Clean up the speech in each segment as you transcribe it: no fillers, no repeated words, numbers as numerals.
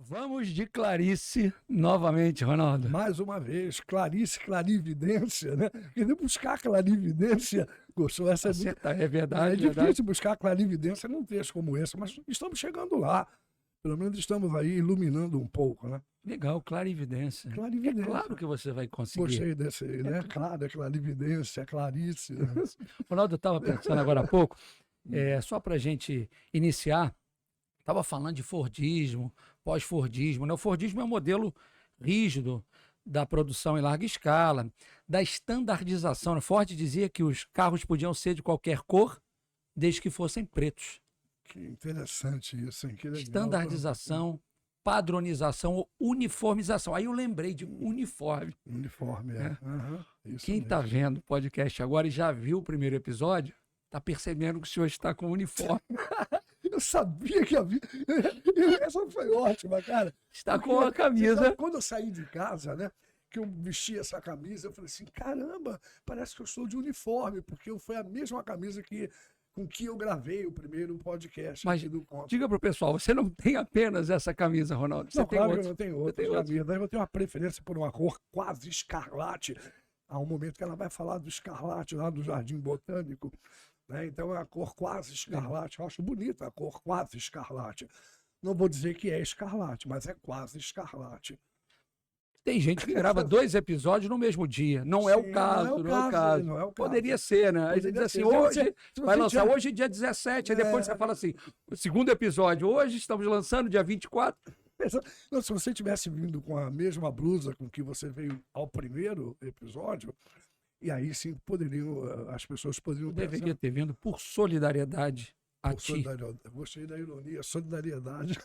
Vamos de Clarice novamente, Ronaldo. Mais uma vez, Clarice, clarividência, né? Querer buscar clarividência, gostou? Essa É verdade. É difícil buscar clarividência num texto como esse, mas estamos chegando lá. Pelo menos estamos aí iluminando um pouco, né? Legal, clarividência. Clarividência. É claro que você vai conseguir. Gostei desse aí, né? Claro, é clarividência, é Clarice. Né? Ronaldo, eu estava pensando agora há pouco, só para a gente iniciar, estava falando de Fordismo, pós-Fordismo, né? O Fordismo é um modelo rígido da produção em larga escala, da estandardização, né? Ford dizia que os carros podiam ser de qualquer cor, desde que fossem pretos. Que interessante isso, hein? Que legal. Estandardização, padronização ou uniformização. Aí eu lembrei de uniforme. Uniforme, é. Uhum, Quem está vendo o podcast agora e já viu o primeiro episódio, está percebendo que o senhor está com uniforme. Eu sabia que havia. Essa foi ótima, cara. Está com a camisa. Quando eu saí de casa, né? Que eu vesti essa camisa, eu falei assim: caramba, parece que eu estou de uniforme, porque foi a mesma camisa com que eu gravei o primeiro podcast. Mas aqui do Conto. Diga para o pessoal, você não tem apenas essa camisa, Ronaldo? Você Não, tem claro outro. que eu não tenho outra camisa. Eu tenho uma preferência por uma cor quase escarlate. Há um momento que ela vai falar do escarlate lá do Jardim Botânico. Né? Então é a cor quase escarlate. Eu acho bonita a cor quase escarlate. Não vou dizer que é escarlate, mas é quase escarlate. Tem gente que grava 2 episódios no mesmo dia. Não é o caso, não é o caso. Poderia ser, né? Aí você diz assim, hoje vai lançar hoje dia 17, aí depois você fala assim, o segundo episódio, hoje estamos lançando dia 24. Não, se você tivesse vindo com a mesma blusa com que você veio ao primeiro episódio, e aí sim as pessoas poderiam pensar. Deveria ter vindo por solidariedade a ti. Gostei da ironia, solidariedade.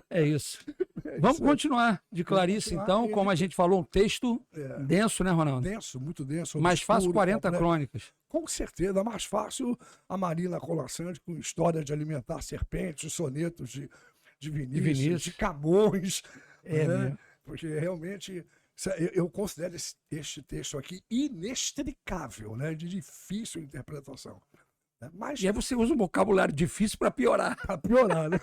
É isso. Vamos continuar de Clarice, então, como a gente falou, um texto denso, né, Ronaldo? Denso, muito denso. Mais fácil 40 crônicas. Com certeza, mais fácil a Marina Colasanti com história de alimentar serpentes, sonetos de Vinícius, de Camões. Né? Porque realmente eu considero este texto aqui inextricável, né? De difícil interpretação. E aí você usa um vocabulário difícil para piorar. Para piorar, né?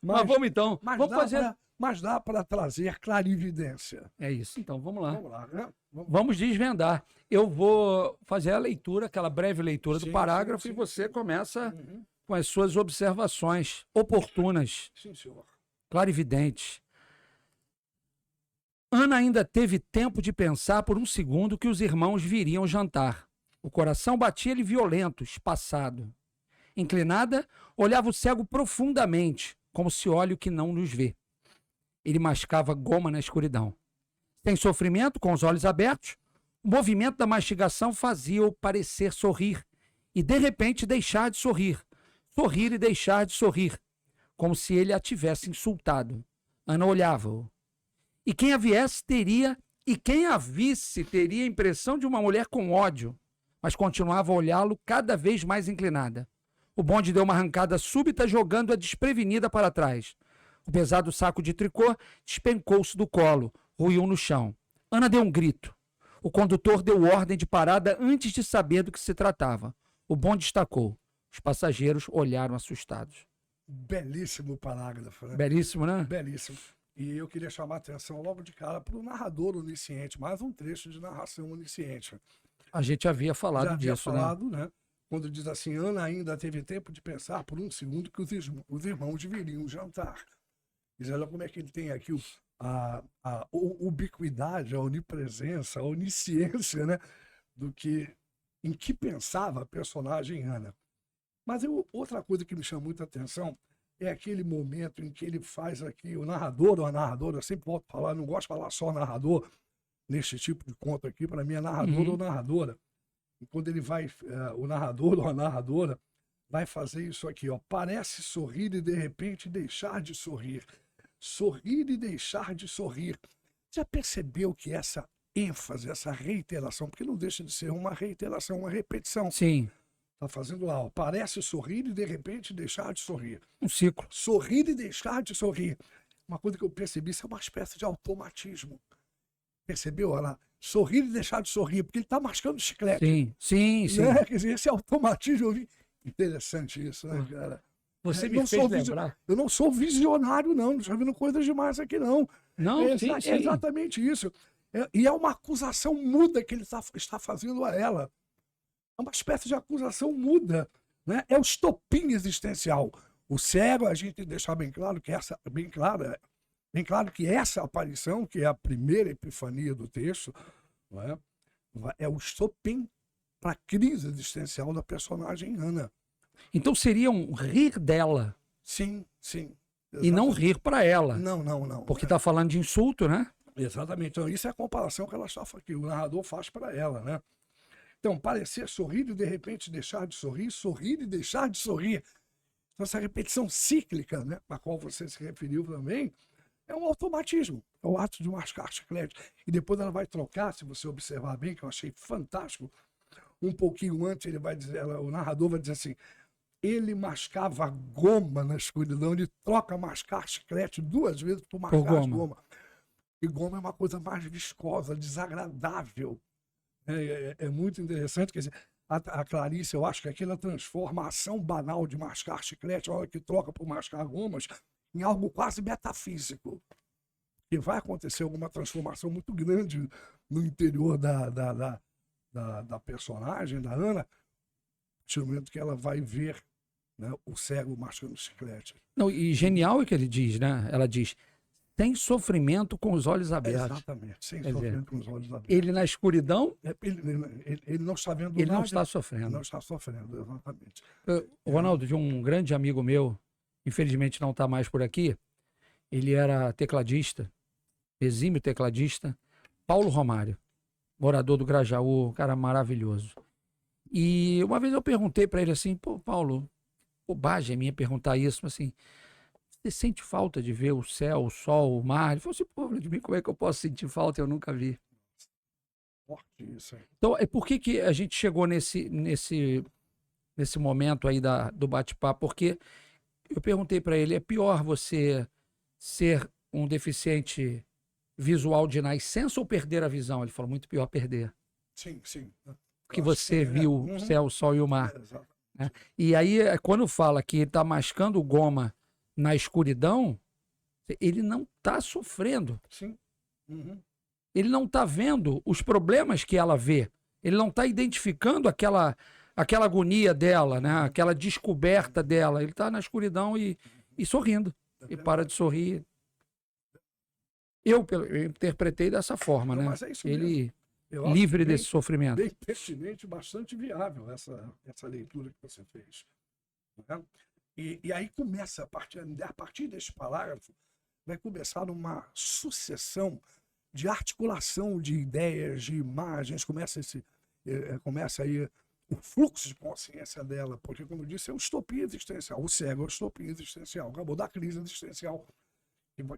Mas vamos então. Mas dá para trazer clarividência. É isso, então vamos lá. Vamos lá, né? Vamos desvendar. Eu vou fazer a leitura, aquela breve leitura do parágrafo, e você começa com as suas observações oportunas. Sim, senhor. Clarividentes. Ana ainda teve tempo de pensar por um segundo que os irmãos viriam jantar. O coração batia-lhe violento, espaçado. Inclinada, olhava o cego profundamente, como se olha o que não nos vê. Ele mascava goma na escuridão. Sem sofrimento, com os olhos abertos, o movimento da mastigação fazia-o parecer sorrir, e de repente deixar de sorrir. Sorrir e deixar de sorrir, como se ele a tivesse insultado. Ana olhava-o. E quem a visse teria a impressão de uma mulher com ódio, mas continuava a olhá-lo cada vez mais inclinada. O bonde deu uma arrancada súbita, jogando-a desprevenida para trás. O pesado saco de tricô despencou-se do colo, ruiu no chão. Ana deu um grito. O condutor deu ordem de parada antes de saber do que se tratava. O bonde destacou. Os passageiros olharam assustados. Belíssimo parágrafo, né? Belíssimo, né? Belíssimo. E eu queria chamar a atenção logo de cara para o narrador onisciente, mais um trecho de narração onisciente. A gente havia falado disso, né? Quando diz assim, Ana ainda teve tempo de pensar por um segundo que os irmãos viriam jantar. Diz, olha como é que ele tem aqui a ubiquidade, a onipresença, a onisciência, né? Em que pensava a personagem Ana. Mas outra coisa que me chama muita atenção é aquele momento em que ele faz aqui, o narrador ou a narradora, eu sempre volto a falar, não gosto de falar só narrador, neste tipo de conto aqui, para mim é narrador ou narradora. E quando ele vai, o narrador ou a narradora vai fazer isso aqui, ó, parece sorrir e de repente deixar de sorrir. Sorrir e deixar de sorrir. Já percebeu que essa ênfase, essa reiteração, porque não deixa de ser uma reiteração, uma repetição. Sim. Tá fazendo lá, ó, parece sorrir e de repente deixar de sorrir. Um ciclo. Sorrir e deixar de sorrir. Uma coisa que eu percebi, isso é uma espécie de automatismo. Percebeu? Olha lá, sorrir e deixar de sorrir, porque ele está mascando chiclete. Sim. Né? Quer dizer, esse automatismo, eu vi. Interessante isso, né, cara? Você Eu não me fez sou lembrar. Eu não sou visionário, não. Não estou vendo coisas demais aqui, não. Não, É, sim, sim. é exatamente isso. E é uma acusação muda que ele está fazendo a ela. É uma espécie de acusação muda. Né? É o estopim existencial. O cego, a gente tem que deixar bem claro que bem claro que essa aparição, que é a primeira epifania do texto, né, é o estopim para a crise existencial da personagem Ana. Então seria um rir dela Sim, sim. e não Exatamente. rir para ela. Não. Porque está falando de insulto, né? Exatamente. Então, isso é a comparação que o narrador faz para ela, né? Então, parecer sorrir e de repente deixar de sorrir, sorrir e deixar de sorrir. Então, essa repetição cíclica, né, a qual você se referiu também, é um automatismo, é o ato de mascar chiclete. E depois ela vai trocar, se você observar bem, que eu achei fantástico, um pouquinho antes ele vai dizer, o narrador vai dizer assim, ele mascava goma na escuridão, ele troca mascar chiclete 2 vezes por mascar goma. E goma é uma coisa mais viscosa, desagradável. É muito interessante, quer dizer, a Clarice, eu acho que aqui ela transforma a ação banal de mascar chiclete, a hora que troca por mascar gomas, em algo quase metafísico. E vai acontecer alguma transformação muito grande no interior da personagem, da Ana, no momento que ela vai ver, né, o cego mascando chiclete. Não, e genial é que ele diz, né? Ela diz, sem sofrimento com os olhos abertos. Exatamente, sem Quer sofrimento dizer, com os olhos abertos. ele na escuridão, Ele não está vendo ele nada. não está Ele sofrendo. não está sofrendo, exatamente. Ronaldo, de um grande amigo meu, infelizmente não está mais por aqui, ele era tecladista, exímio tecladista, Paulo Romário, morador do Grajaú, um cara maravilhoso. E uma vez eu perguntei para ele assim, pô, Paulo, bobagem minha perguntar isso, mas assim, você sente falta de ver o céu, o sol, o mar? Ele falou assim, pô, Vladimir, como é que eu posso sentir falta? Eu nunca vi. Forte isso aí. Então, por que a gente chegou nesse momento aí do bate-papo? Porque eu perguntei para ele, é pior você ser um deficiente visual de nascença ou perder a visão? Ele falou, muito pior perder. Sim. Porque você viu o céu, o sol e o mar. Exato. Né? E aí, quando fala que ele está mascando goma na escuridão, ele não está sofrendo. Sim. Ele não está vendo os problemas que ela vê. Ele não está identificando aquela agonia dela, né? Aquela descoberta dela. Ele está na escuridão e sorrindo. E para de sorrir. Eu interpretei dessa forma, né? Mas é isso ele mesmo. livre desse sofrimento. Bem pertinente, bastante viável essa leitura que você fez. Né? E aí começa, a partir deste parágrafo, vai começar uma sucessão de articulação de ideias, de imagens, começa aí o fluxo de consciência dela, porque, como eu disse, é o estopim existencial, o cego é o estopim existencial, acabou da crise existencial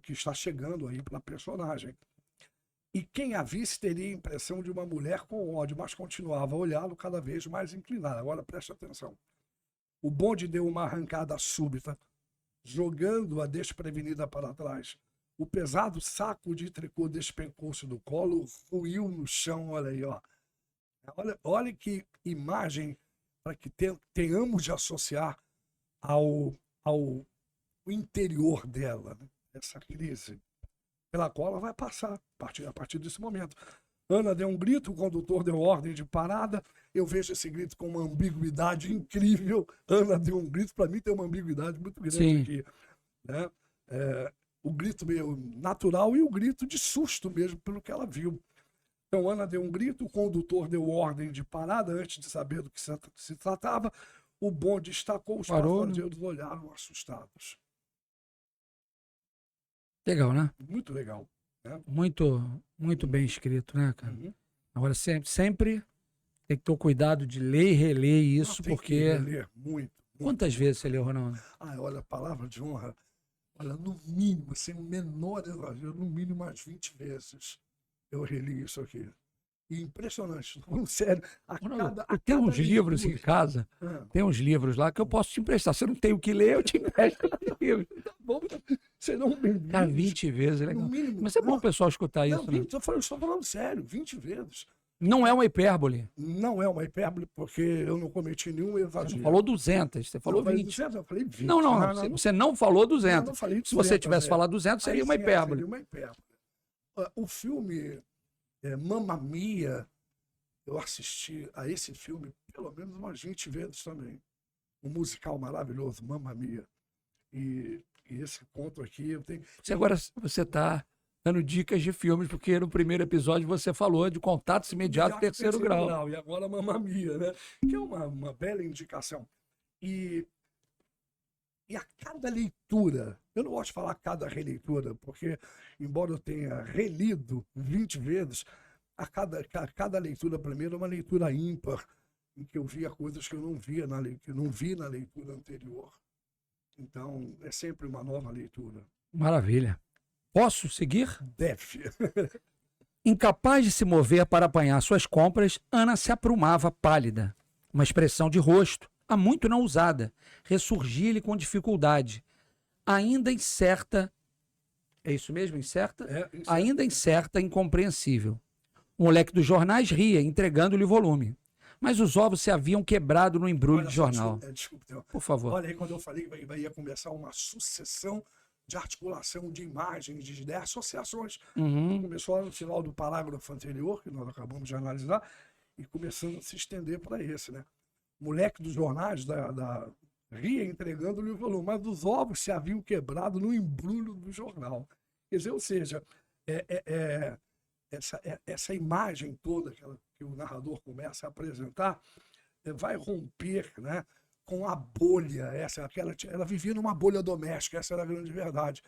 que está chegando aí para a personagem. E quem a visse teria a impressão de uma mulher com ódio, mas continuava a olhá-lo cada vez mais inclinada. Agora preste atenção. O bonde deu uma arrancada súbita, jogando-a desprevenida para trás. O pesado saco de tricô despencou-se do colo, ruiu no chão, olha aí, ó. Olha que imagem para que tenhamos de associar ao interior dela, né? Essa crise pela qual ela vai passar a partir desse momento. Ana deu um grito, o condutor deu ordem de parada. Eu vejo esse grito com uma ambiguidade incrível. Ana deu um grito, para mim tem uma ambiguidade muito grande. Sim. Aqui. Né? O grito meio natural e o grito de susto mesmo, pelo que ela viu. Então, Ana deu um grito, o condutor deu ordem de parada antes de saber do que se tratava. O bonde estacou, os passageiros olharam assustados. Legal, né? Muito legal. Né? Muito bem escrito, né, cara? Agora, sempre tem que ter o cuidado de ler e reler isso, porque... Reler muito. Quantas vezes você leu, Ronaldo? Olha, palavra de honra. Olha, no mínimo, sem o menor exagero, no mínimo umas 20 vezes eu reli isso aqui. E impressionante, tô falando sério. Tem uns livros em casa, tem uns livros lá que eu posso te emprestar. Você não tem o que ler, eu te empresto livro. Tá bom, você não me Cara, 20 vezes é legal. Mínimo, mas é bom o pessoal escutar isso, né? Eu estou falando sério, 20 vezes. Não é uma hipérbole. Não é uma hipérbole, porque eu não cometi nenhum Você exagero. não falou 200, você falou Eu falei 20. 200, eu falei 20. Não, não, você não falou Não, 200. não falei Se você 200, tivesse falado 200, seria Aí uma sim, hipérbole. seria uma hipérbole. O filme Mamma Mia, eu assisti a esse filme pelo menos umas 20 vezes também. Um musical maravilhoso, Mamma Mia. E esse conto aqui eu tenho. Agora você está dando dicas de filmes, porque no primeiro episódio você falou de Contatos Imediatos terceiro grau. E agora Mamma Mia, né? Que é uma bela indicação. E a cada leitura, eu não gosto de falar cada releitura, porque, embora eu tenha relido 20 vezes, a cada leitura, primeiro, é uma leitura ímpar, em que eu via coisas que eu não via que eu não vi na leitura anterior. Então, é sempre uma nova leitura. Maravilha. Posso seguir? Deve. Incapaz de se mover para apanhar suas compras, Ana se aprumava pálida. Uma expressão de rosto, há muito não usada, ressurgia-lhe com dificuldade. Ainda incerta... É isso mesmo? Incerta? Isso Ainda incerta, incompreensível. O moleque dos jornais ria, entregando-lhe o volume. Mas os ovos se haviam quebrado no embrulho de jornal. Desculpa, Por favor. Olha aí, quando eu falei que ia começar uma sucessão de articulação de imagens, de associações. Começou lá no final do parágrafo anterior, que nós acabamos de analisar, e começando a se estender para esse, né? O moleque dos jornais ria entregando-lhe o volume, mas os ovos se haviam quebrado no embrulho do jornal. Quer dizer, ou seja, essa imagem toda que o narrador começa a apresentar vai romper, né, com a bolha. Ela vivia numa bolha doméstica, essa era a grande verdade.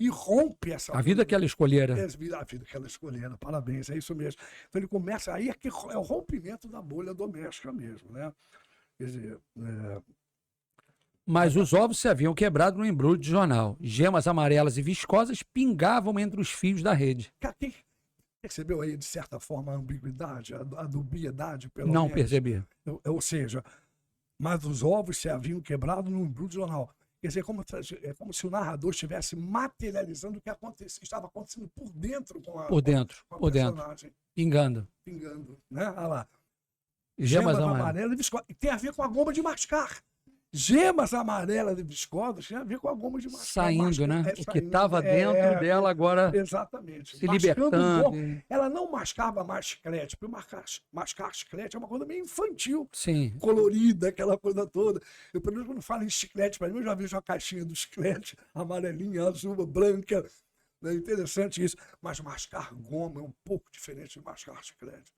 E rompe essa A vida que ela escolhera. A vida que ela escolhera, parabéns, é isso mesmo. Então ele começa, aí é o rompimento da bolha doméstica mesmo, né? Quer dizer... Mas os ovos se haviam quebrado no embrulho de jornal. Gemas amarelas e viscosas pingavam entre os fios da rede. Quem percebeu aí, de certa forma, a ambiguidade, a dubiedade, pelo Não menos? percebi. Ou seja, mas os ovos se haviam quebrado no embrulho de jornal. Quer dizer, é como se o narrador estivesse materializando o que estava acontecendo por dentro com a personagem. Pingando. Pingando, né? Olha lá. Gemas amarelas e viscosas. Tem a ver com a goma de mascar. Gemas amarelas e viscosas tem a ver com a goma de mascar. Saindo, né? O que estava dentro dela agora exatamente. se libertando. Ela não mascava mais chiclete, porque mascar chiclete é uma coisa meio infantil. Sim. Colorida, aquela coisa toda. Eu, pelo menos, quando falo em chiclete, para mim, eu já vejo a caixinha do chiclete, amarelinha, azul, branca. É interessante isso. Mas mascar goma é um pouco diferente de mascar chiclete.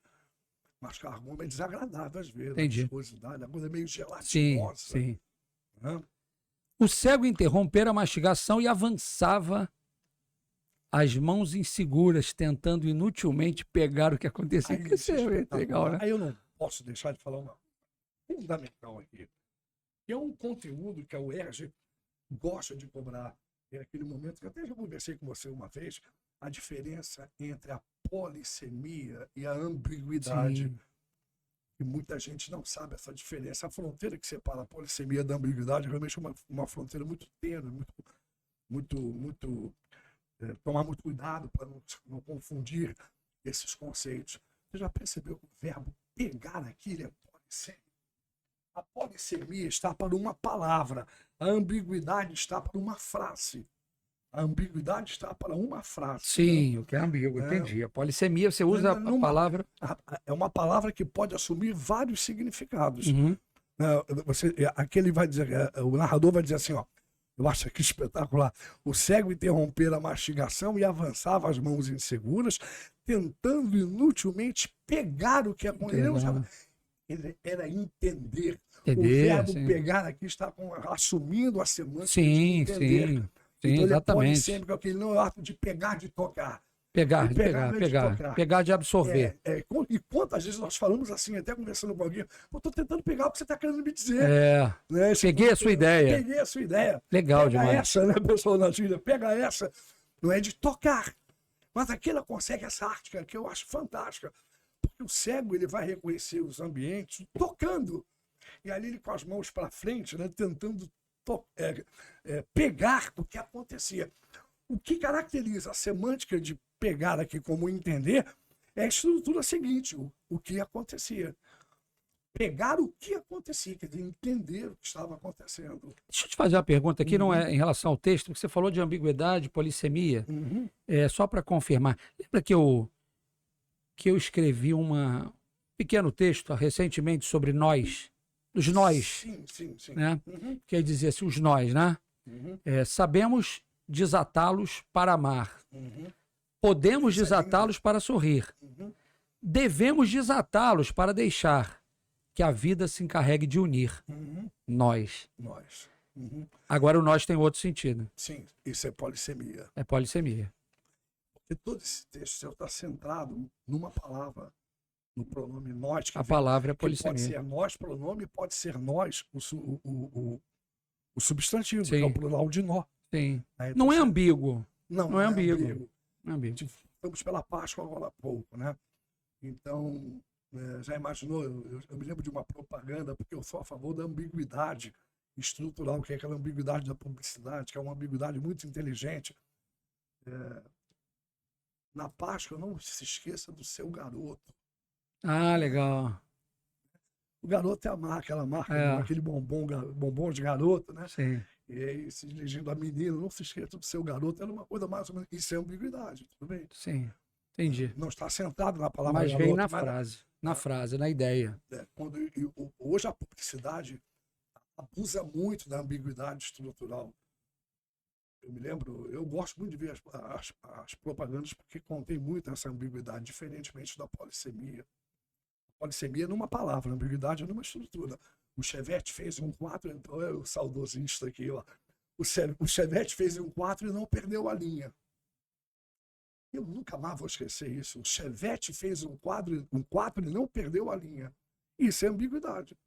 Mascar goma é desagradável às vezes. Entendi. A viscosidade, a coisa meio gelatinosa. Sim. Né? O cego interrompera a mastigação e avançava, as mãos inseguras, tentando inutilmente pegar o que acontecia. Isso é legal, né? Aí eu não posso deixar de falar uma fundamental aqui. Que é um conteúdo que a UERJ gosta de cobrar. É aquele momento que eu até já conversei com você uma vez, a diferença entre a polissemia e a ambiguidade. Sim. E muita gente não sabe essa diferença. A fronteira que separa a polissemia da ambiguidade é realmente uma fronteira muito tênue, tomar muito cuidado para não confundir esses conceitos. Você já percebeu que o verbo pegar aqui ele é polissemia? A polissemia está para uma palavra, a ambiguidade está para uma frase. A ambiguidade está para uma frase. Sim, o que é ambíguo, entendi. A polissemia, você usa a palavra... É uma palavra que pode assumir vários significados. Uhum. Aqui ele vai dizer, o narrador vai dizer assim, ó, eu acho aqui espetacular. O cego interrompera a mastigação e avançava as mãos inseguras, tentando inutilmente pegar o que aconteceu. Ele era entender. O verbo pegar aqui está assumindo a semântica de entender. Sim, então, exatamente. Sempre aquele não é o ato de pegar, de tocar. Pegar de absorver. E quantas vezes nós falamos assim, até conversando com alguém, eu estou tentando pegar o que você está querendo me dizer. Né? Peguei a sua ideia. Peguei a sua ideia. Legal pega demais. Essa, né, pessoal na gíria? Pega essa. Não é de tocar. Mas aqui ela consegue essa arte que eu acho fantástica. Porque o cego ele vai reconhecer os ambientes tocando. E ali ele com as mãos para frente, né, tentando pegar o que acontecia. O que caracteriza a semântica de pegar aqui como entender É a estrutura seguinte, o que acontecia. Pegar o que acontecia, quer dizer, entender o que estava acontecendo. Deixa eu te fazer uma pergunta aqui, não é em relação ao texto, porque você falou de ambiguidade, polissemia. Uhum. Só para confirmar. Lembra que eu escrevi um pequeno texto recentemente sobre nós, dos nós, Sim, sim, sim. né? Uhum. Que dizia assim, os nós, né? Uhum. Sabemos desatá-los para amar. Uhum. Podemos Isso é desatá-los para sorrir. Uhum. Devemos desatá-los para deixar que a vida se encarregue de unir. Uhum. Nós. Nós. Uhum. Agora o nós tem outro sentido. Sim, isso é polissemia. É polissemia. Porque todo esse texto seu está centrado numa palavra, no pronome nós, A palavra é que pode polissemia. ser nós, pronome, pode ser nós, o substantivo, que é Sim. o plural de nó. Sim. Né? Não é Então, ambíguo. não é é ambíguo. ambíguo. Não é ambíguo. Estamos pela Páscoa agora há pouco, né? Então, já imaginou? Eu me lembro de uma propaganda, porque eu sou a favor da ambiguidade estrutural, que é aquela ambiguidade da publicidade, que é uma ambiguidade muito inteligente. Na Páscoa, não se esqueça do seu garoto. Ah, legal. O garoto é a marca, aquela marca, aquele bombom de garoto, né? Sim. E aí, se dirigindo a menina, não se esqueça do seu garoto, era uma coisa mais ou menos. Isso é ambiguidade, tudo bem? Sim. Entendi. Não está centrado na palavra Mas garoto. vem na frase. Na frase, na ideia. Hoje a publicidade abusa muito da ambiguidade estrutural. Eu me lembro, eu gosto muito de ver as propagandas porque contém muito essa ambiguidade, diferentemente da polissemia. A polissemia é numa palavra, a ambiguidade é numa estrutura. O Chevette fez um 4, então é o saudosista aqui, ó. O Chevette fez um 4 e não perdeu a linha. Eu nunca mais vou esquecer isso. O Chevette fez um 4 e não perdeu a linha. Isso é ambiguidade.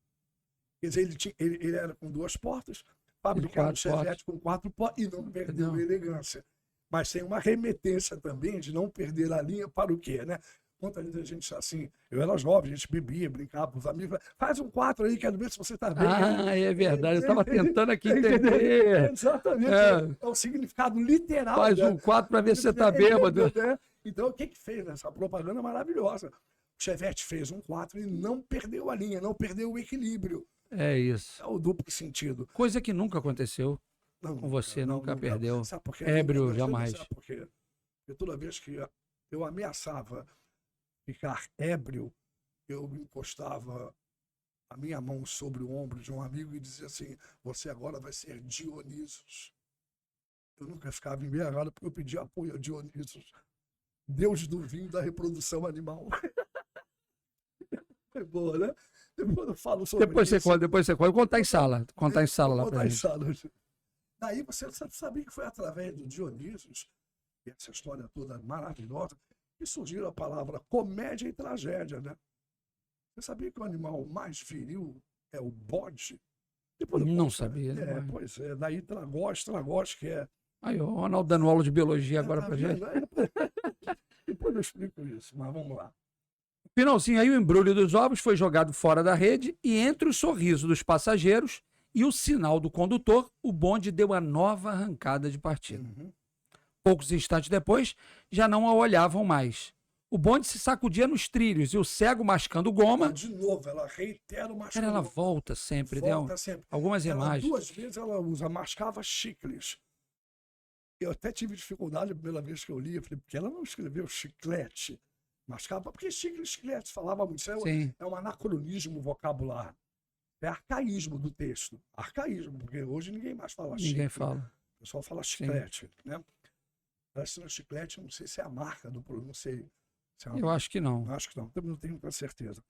Quer dizer, ele era com 2 portas, fabricava o Chevette com 4 portas e não perdeu a elegância. Mas tem uma remetência também de não perder a linha para o quê, né? Quantas vezes a gente, assim, eu era jovem, a gente bebia, brincava com os amigos, faz um 4 aí, quero ver se você está bem. Ah, é verdade, eu estava tentando aqui entender. Exatamente, é o significado literal. Faz um 4 para ver se você está bêbado. Então, o que fez nessa propaganda maravilhosa? O Chevette fez um 4 e não perdeu a linha, não perdeu o equilíbrio. É isso. É o duplo sentido. Coisa que nunca aconteceu com você, nunca perdeu. Sabe por quê? Ébrio, jamais. Sabe por quê? Porque toda vez que eu ameaçava ficar ébrio, eu encostava a minha mão sobre o ombro de um amigo e dizia assim, você agora vai ser Dionisos. Eu nunca ficava embriagado porque eu pedia apoio a Dionisos, deus do vinho da reprodução animal. É boa, né? Depois eu falo sobre depois isso. Depois você conta. Vou contar em sala. Contar em sala lá pra gente. Daí você sabia que foi através do Dionisos, e essa história toda maravilhosa, que surgiu a palavra comédia e tragédia, né? Você sabia que o animal mais viril é o bode? Não sabia. Pois é. Daí Tragós, que é... Aí, o Ronaldo dando aula de biologia agora pra gente. Depois eu explico isso, mas vamos lá. Finalzinho aí, o embrulho dos ovos foi jogado fora da rede e entre o sorriso dos passageiros e o sinal do condutor, o bonde deu a nova arrancada de partida. Poucos instantes depois, já não a olhavam mais. O bonde se sacudia nos trilhos e o cego mascando goma... De novo, ela reitera o mascando. Ela volta sempre, sempre. Algumas imagens. 2 vezes ela mascava chicles. Eu até tive dificuldade a primeira vez que eu li, eu falei, porque ela não escreveu chiclete, mascava, porque chiclete, falava muito. Isso é um anacronismo vocabular. É arcaísmo do texto. Arcaísmo, porque hoje ninguém mais fala chicle. Ninguém fala. O pessoal fala chiclete, né? Parece que chiclete, não sei se é a marca do produto, não sei. Eu acho que não. Acho que não, também não tenho muita certeza.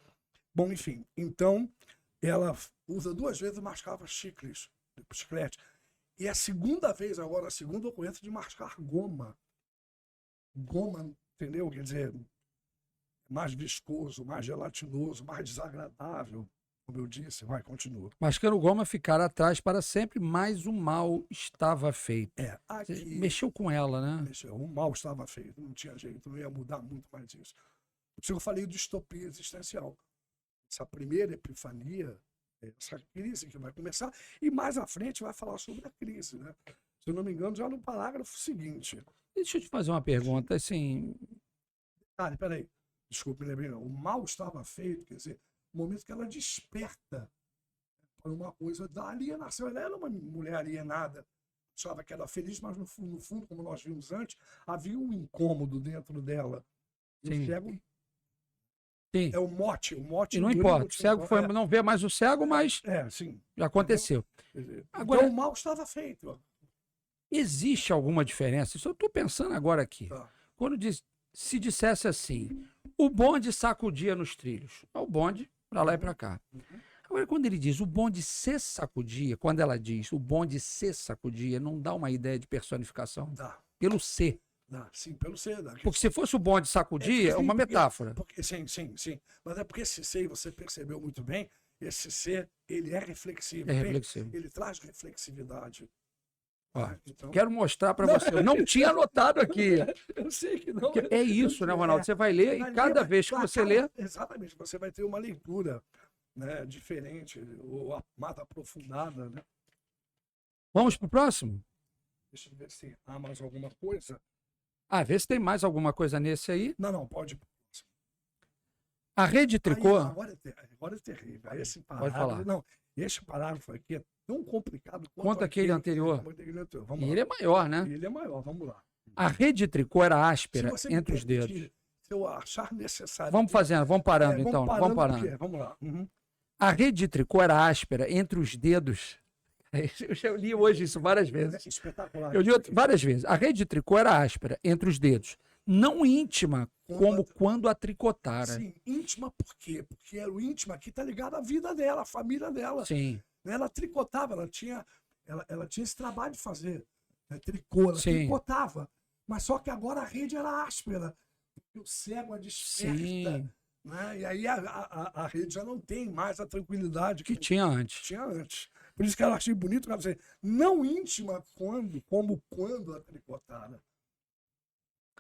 Bom, enfim, então ela usa 2 vezes mascava chiclete. E a segunda vez agora, a segunda ocorrência de mascar goma. Goma, entendeu? Quer dizer, mais viscoso, mais gelatinoso, mais desagradável. Como eu disse, continua. Mascando goma ficar atrás para sempre, mas o mal estava feito. Aqui, mexeu com ela, né? Mexeu, o mal estava feito, não tinha jeito, não ia mudar muito mais isso. Por isso eu falei de distopia existencial. Essa primeira epifania, essa crise que vai começar, e mais à frente vai falar sobre a crise, né? Se eu não me engano, já no parágrafo seguinte. Deixa eu te fazer uma pergunta, assim... Peraí. desculpe, me lembrei, não. O mal estava feito, quer dizer, no momento que ela desperta para uma coisa da alienação. Ela era uma mulher alienada, achava que era feliz, mas no fundo, como nós vimos antes, havia um incômodo dentro dela. E o Sim. cego Sim. é o mote. E não importa. O cego foi, não vê mais o cego, mas sim. já aconteceu. Agora, então, o mal estava feito. Existe alguma diferença? Isso eu estou pensando agora aqui. Tá. Quando se dissesse assim, o bonde sacudia nos trilhos. É o bonde para lá e para cá. Agora, quando ele diz o bonde se sacudia, quando ela diz o bonde se sacudia, não dá uma ideia de personificação? Dá. Pelo ser. Dá, sim, pelo ser. Porque se fosse o bonde sacudia, é uma metáfora. Sim. Mas é porque esse ser, você percebeu muito bem, esse ser, ele é reflexivo. É reflexivo. Ele traz reflexividade. Ó, então... Quero mostrar para você. Eu não tinha anotado aqui. Eu sei que não. É isso, né, Ronaldo? Você vai ler e cada vez que você lê... Exatamente, você vai ter uma leitura, né, diferente, ou mais aprofundada. Né? Vamos para o próximo? Deixa eu ver se há mais alguma coisa. Vê se tem mais alguma coisa nesse aí. Não, pode. A rede de tricô... Agora é terrível. Esse parágrafo, pode falar. Não, esse parágrafo aqui é tão complicado quanto aquele anterior. Vamos e lá. ele é maior, né? Ele é maior, vamos lá. A rede de tricô era áspera entre os dedos. Se eu achar necessário... Vamos fazendo, vamos parando então. Vamos parando. Vamos lá. A rede de tricô era áspera entre os dedos. Eu li hoje isso várias vezes. Espetacular. Eu li várias vezes. A rede de tricô era áspera entre os dedos. Não íntima, como quando a tricotara. Sim, íntima por quê? Porque era o íntima que está ligado à vida dela, à família dela. Sim. Ela tricotava, ela tinha esse trabalho de fazer, né, tricô, ela tricotava. Mas só que agora a rede era áspera. O cego a desperta. Né? E aí a rede já não tem mais a tranquilidade que tinha antes. Por isso que ela achei bonito, ela dizer, não íntima como quando a tricotara.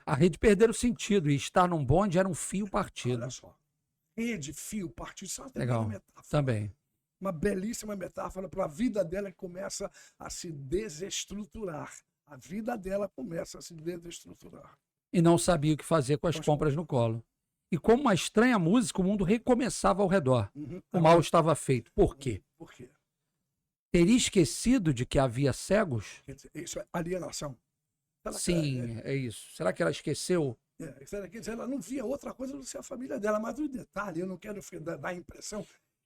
A rede perderam o sentido e estar num bonde era um fio partido. Olha só. Rede, fio, partido, isso é uma legal. Metáfora. Também. Uma belíssima metáfora para a vida dela que começa a se desestruturar. A vida dela começa a se desestruturar. E não sabia o que fazer com as compras no colo. E como uma estranha música, o mundo recomeçava ao redor. O mal estava feito. Por quê? Por quê? Teria esquecido de que havia cegos? Isso é alienação. Sim, é isso. Será que ela esqueceu? Ela não via outra coisa do que a família dela. Mas o detalhe, eu não quero dar a impressão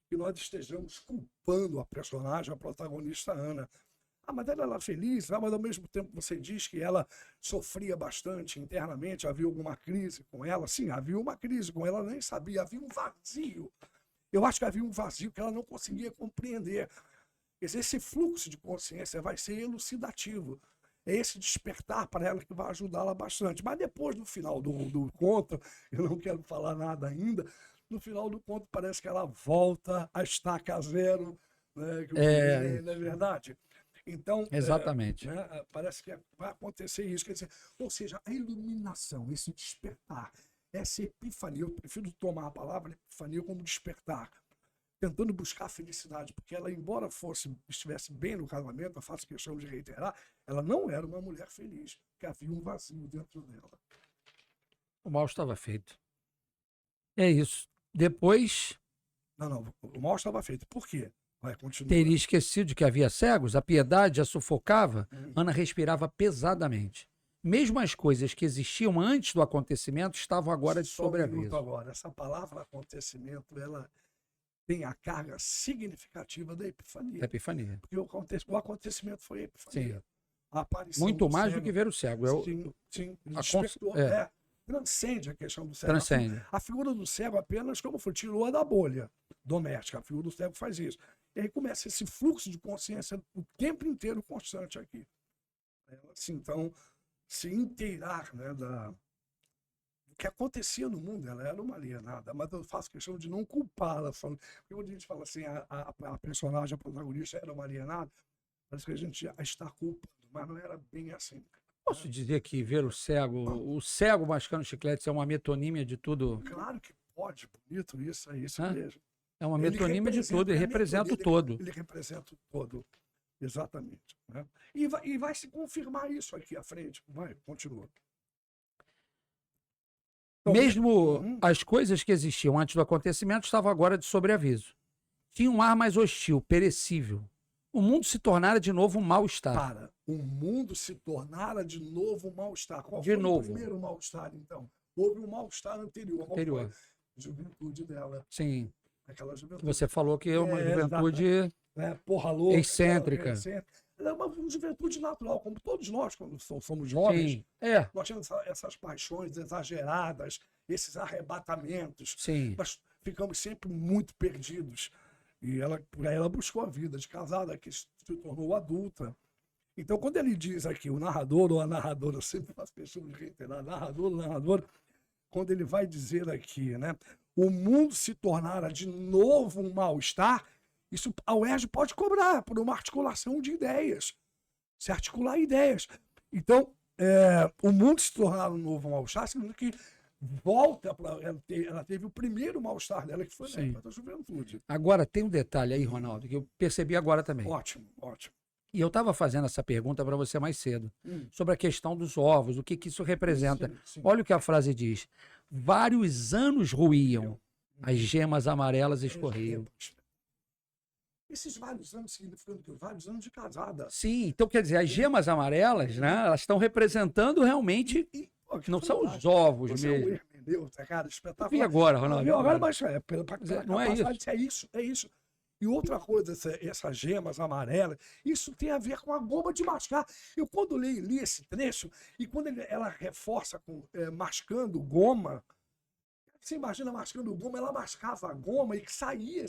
que nós estejamos culpando a personagem, a protagonista Ana. Mas ela era feliz, mas ao mesmo tempo você diz que ela sofria bastante internamente, havia alguma crise com ela. Sim, havia uma crise com ela, nem sabia, havia um vazio. Eu acho que havia um vazio que ela não conseguia compreender. Esse fluxo de consciência vai ser elucidativo. É esse despertar para ela que vai ajudá-la bastante. Mas depois, no final do conto, eu não quero falar nada ainda, no final do conto parece que ela volta a estaca zero, né? Não é verdade? Então, exatamente. Parece que vai acontecer isso. Quer dizer, ou seja, a iluminação, esse despertar, essa epifania, eu prefiro tomar a palavra epifania como despertar, tentando buscar a felicidade, porque ela, embora estivesse bem no casamento, eu faço questão de reiterar, ela não era uma mulher feliz, porque havia um vazio dentro dela. O mal estava feito. É isso. Depois... Não, o mal estava feito. Por quê? Teria esquecido de que havia cegos, a piedade a sufocava, Ana respirava pesadamente. Mesmo as coisas que existiam antes do acontecimento estavam agora de sobreaviso. Agora, essa palavra acontecimento, ela tem a carga significativa da epifania. Porque o acontecimento foi a epifania. Sim. A aparição muito mais cego, do que ver o cego. Sim. Transcende a questão do cego. Transcende. A figura do cego apenas, como foi, tirou da bolha doméstica. A figura do cego faz isso. E aí começa esse fluxo de consciência o tempo inteiro constante aqui. Assim, então, se inteirar, né, do que acontecia no mundo. Ela era uma alienada, mas eu faço questão de não culpá-la. Porque quando a gente fala assim, a personagem, a protagonista era uma alienada, parece que a gente já está culpando, mas não era bem assim. Posso dizer que ver o cego mascando chiclete é uma metonímia de tudo? Claro que pode, bonito isso, é isso mesmo. É uma metonímia de tudo, ele representa o todo. Ele representa o todo, exatamente. Né? E vai se confirmar isso aqui à frente. Vai, continua. Então, Mesmo as coisas que existiam antes do acontecimento estavam agora de sobreaviso. Tinha um ar mais hostil, perecível. O mundo se tornara de novo um mal-estar. Para, o mundo se tornara de novo um mal-estar. Qual De foi novo. o primeiro mal-estar, então? Houve um mal-estar anterior. Qual foi? Anterior. Juventude dela. Sim. Aquela juventude. Você falou que é uma juventude Porra louca. excêntrica. Ela é uma juventude natural, como todos nós, quando somos jovens. Sim. É. Nós temos essas paixões exageradas, esses arrebatamentos. Sim. Nós ficamos sempre muito perdidos. E ela buscou a vida de casada, que se tornou adulta. Então, quando ele diz aqui, o narrador ou a narradora, eu sempre faço questão de reiterar, narrador ou narradora, quando ele vai dizer aqui, né? O mundo se tornara de novo um mal-estar, isso a UERJ pode cobrar por uma articulação de ideias. Se articular ideias. Então, o mundo se tornar um novo mal-estar significa que volta para ela teve o primeiro mal-estar dela, que foi na época da juventude. Agora, tem um detalhe aí, Ronaldo, que eu percebi agora também. Ótimo, ótimo. E eu estava fazendo essa pergunta para você mais cedo, sobre a questão dos ovos, o que isso representa. Sim. Olha o que a frase diz. Vários anos ruíam, as gemas amarelas escorriam. Esses vários anos significando que vários anos de casada. Sim, então quer dizer, as gemas amarelas, né, elas estão representando realmente, não são os ovos Você mesmo. é um hermeneuta, cara, espetacular. Vi agora, Ronaldo. Viu agora, mas pela não é isso. É isso. E outra coisa, essas gemas amarelas, isso tem a ver com a goma de mascar. Eu, quando li esse trecho, e quando ela reforça com mascando goma, você imagina mascando goma, ela mascava a goma e que saía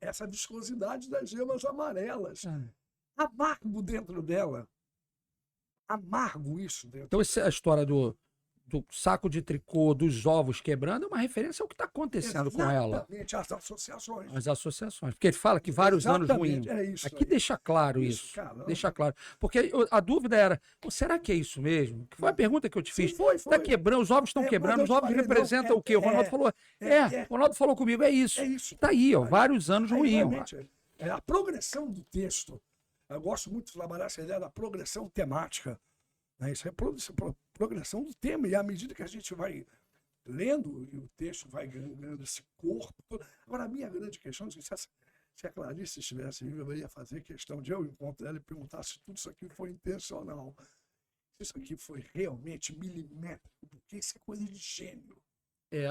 essa viscosidade das gemas amarelas. Amargo dentro dela. Amargo isso dentro Então, essa história do saco de tricô, dos ovos quebrando, é uma referência ao que está acontecendo com ela. Exatamente, as associações. As associações. Porque ele fala que vários anos ruins. É isso. Aqui deixa claro isso. Cara, deixa claro. Porque a dúvida era, será que é isso mesmo? Que foi a pergunta que eu te fiz. Foi. Está quebrando, os ovos estão quebrando, os ovos representam o quê? O Ronaldo falou, o Ronaldo falou comigo, é isso. Está aí, ó, vários anos ruins. A progressão do texto, eu gosto muito de trabalhar essa ideia da progressão temática. Né? Isso é progressão do tema, e à medida que a gente vai lendo, e o texto vai ganhando esse corpo. Agora, a minha grande questão, se a Clarice estivesse viva, eu ia fazer questão de eu encontrar ela e perguntar se tudo isso aqui foi intencional. Se isso aqui foi realmente milimétrico, porque isso é coisa de gênio.